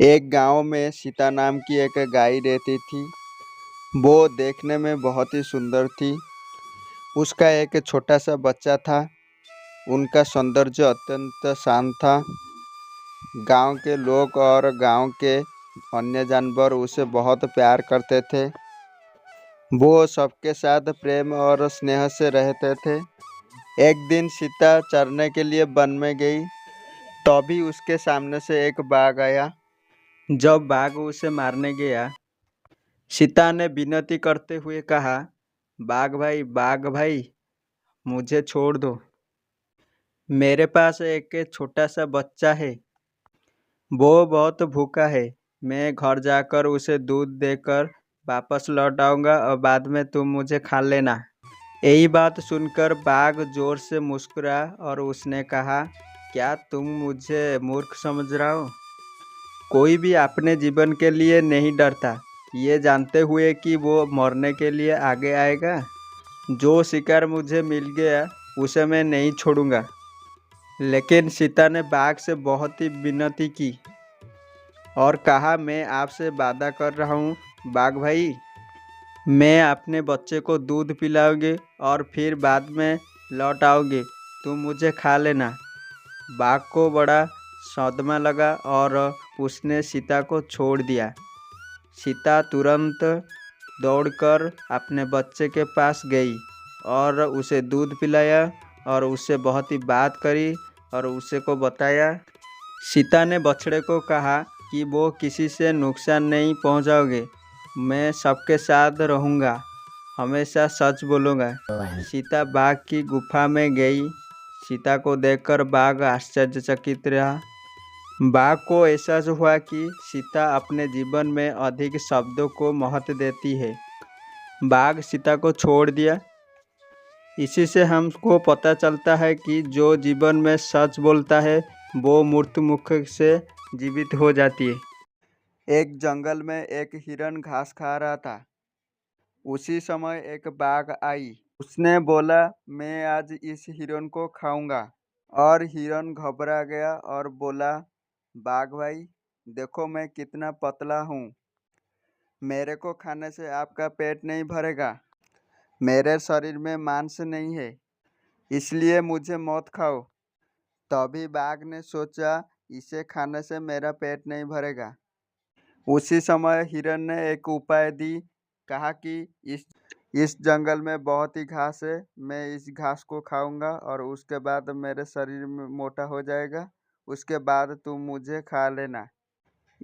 एक गांव में सीता नाम की एक गाय रहती थी। वो देखने में बहुत ही सुंदर थी। उसका एक छोटा सा बच्चा था। उनका सौंदर्य अत्यंत शांत था। गांव के लोग और गांव के अन्य जानवर उसे बहुत प्यार करते थे। वो सबके साथ प्रेम और स्नेह से रहते थे। एक दिन सीता चरने के लिए वन में गई। तभी उसके सामने से एक बाघ आया। जब बाघ उसे मारने गया, सीता ने विनती करते हुए कहा, बाघ भाई, मुझे छोड़ दो। मेरे पास एक छोटा सा बच्चा है। वो बहुत भूखा है। मैं घर जाकर उसे दूध देकर वापस लौट आऊंगा और बाद में तुम मुझे खा लेना। यही बात सुनकर बाघ जोर से मुस्कुरा और उसने कहा, क्या तुम मुझे मूर्ख समझ रहा हो? कोई भी अपने जीवन के लिए नहीं डरता, ये जानते हुए कि वो मरने के लिए आगे आएगा। जो शिकार मुझे मिल गया उसे मैं नहीं छोड़ूंगा। लेकिन सीता ने बाघ से बहुत ही विनती की और कहा, मैं आपसे वादा कर रहा हूँ बाघ भाई, मैं अपने बच्चे को दूध पिलाऊंगी और फिर बाद में लौट आऊंगी। तुम मुझे खा लेना। बाघ को बड़ा सदमा लगा और उसने सीता को छोड़ दिया। सीता तुरंत दौड़कर अपने बच्चे के पास गई और उसे दूध पिलाया और उससे बहुत ही बात करी और उसे को बताया। सीता ने बछड़े को कहा कि वो किसी से नुकसान नहीं पहुंचाओगे। मैं सबके साथ रहूँगा, हमेशा सच बोलूँगा। सीता बाघ की गुफा में गई। सीता को देखकर बाघ आश्चर्यचकित रहा। बाघ को एहसास हुआ कि सीता अपने जीवन में अधिक शब्दों को महत्व देती है। बाघ सीता को छोड़ दिया। इसी से हमको पता चलता है कि जो जीवन में सच बोलता है वो मृत्यु मुख से जीवित हो जाती है। एक जंगल में एक हिरन घास खा रहा था। उसी समय एक बाघ आई। उसने बोला, मैं आज इस हिरन को खाऊंगा। और हिरन घबरा गया और बोला, बाघ भाई, देखो मैं कितना पतला हूँ। मेरे को खाने से आपका पेट नहीं भरेगा। मेरे शरीर में मांस नहीं है, इसलिए मुझे मत खाओ। तभी बाघ ने सोचा, इसे खाने से मेरा पेट नहीं भरेगा। उसी समय हिरन ने एक उपाय दी। कहा कि इस जंगल में बहुत ही घास है, मैं इस घास को खाऊंगा और उसके बाद मेरे शरीर में मोटा हो जाएगा। उसके बाद तुम मुझे खा लेना।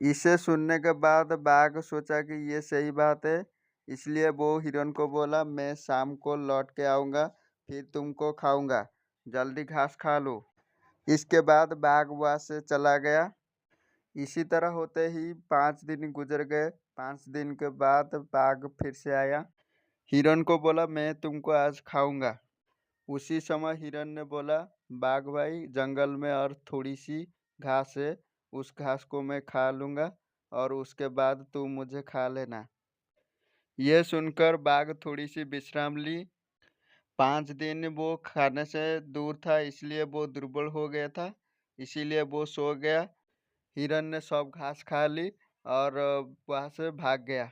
इसे सुनने के बाद बाघ सोचा कि ये सही बात है। इसलिए वो हिरन को बोला, मैं शाम को लौट के आऊँगा, फिर तुमको खाऊंगा। जल्दी घास खा लो। इसके बाद बाघ वहाँ से चला गया। इसी तरह होते ही 5 दिन गुजर गए। 5 दिन के बाद बाघ फिर से आया। हिरन को बोला, मैं तुमको आज खाऊंगा। उसी समय हिरन ने बोला, बाघ भाई, जंगल में और थोड़ी सी घास है, उस घास को मैं खा लूँगा और उसके बाद तुम मुझे खा लेना। यह सुनकर बाघ थोड़ी सी विश्राम ली। 5 दिन वो खाने से दूर था, इसलिए वो दुर्बल हो गया था। इसीलिए वो सो गया। हिरन ने सब घास खा ली और वहाँ से भाग गया।